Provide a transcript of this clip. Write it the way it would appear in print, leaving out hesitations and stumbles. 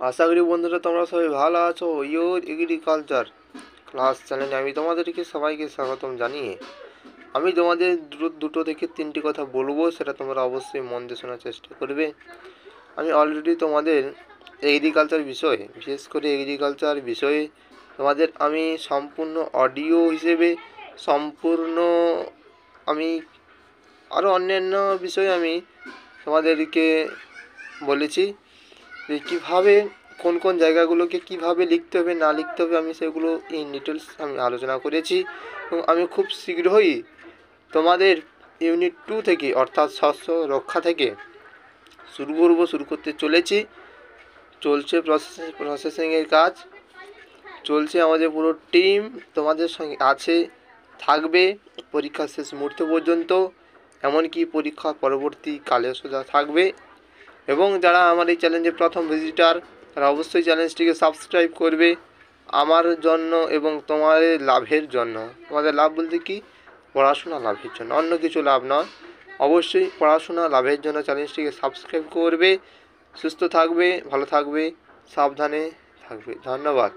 আশা করি বন্ধুরা তোমরা সবাই ভালো আছো। ইওর এগ্রিকালচার ক্লাস চ্যানেলে আমি তোমাদেরকে সবাইকে স্বাগতম জানিয়ে আমি তোমাদের দুটো থেকে তিনটি কথা বলবো, সেটা তোমরা অবশ্যই মন দিয়ে শোনার চেষ্টা করবে। আমি অলরেডি তোমাদের এগ্রিকালচার বিষয়ে, বিশেষ করে এগ্রিকালচার বিষয়ে তোমাদের আমি সম্পূর্ণ অডিও হিসেবে সম্পূর্ণ আমি আরও অন্যান্য বিষয়ে আমি তোমাদেরকে বলেছি যে কীভাবে কোন কোন জায়গাগুলোকে কীভাবে লিখতে হবে না লিখতে হবে, আমি সেগুলো ইন ডিটেলস আমি আলোচনা করেছি। এবং আমি খুব শীঘ্রই তোমাদের ইউনিট 2 থেকে অর্থাৎ শস্য রক্ষা থেকে শুরু করতে চলেছি। চলছে প্রসেসিংয়ের কাজ চলছে, আমাদের পুরো টিম তোমাদের সঙ্গে আছে, থাকবে পরীক্ষা শেষ মুহূর্ত পর্যন্ত, এমনকি পরীক্ষা পরবর্তীকালেও সোজা থাকবে। এবং যারা আমার এই চ্যানেলের প্রথম ভিজিটার তারা অবশ্যই চ্যানেলটিকে সাবস্ক্রাইব করবে আমার জন্য এবং তোমাদের লাভের জন্য। তোমাদের লাভ বলতে কি, পড়াশোনা লাভের জন্য, অন্য কিছু লাভ নয়, অবশ্যই পড়াশোনা লাভের জন্য চ্যানেলটিকে সাবস্ক্রাইব করবে। সুস্থ থাকবে, ভালো থাকবে, সাবধানে থাকবে। ধন্যবাদ।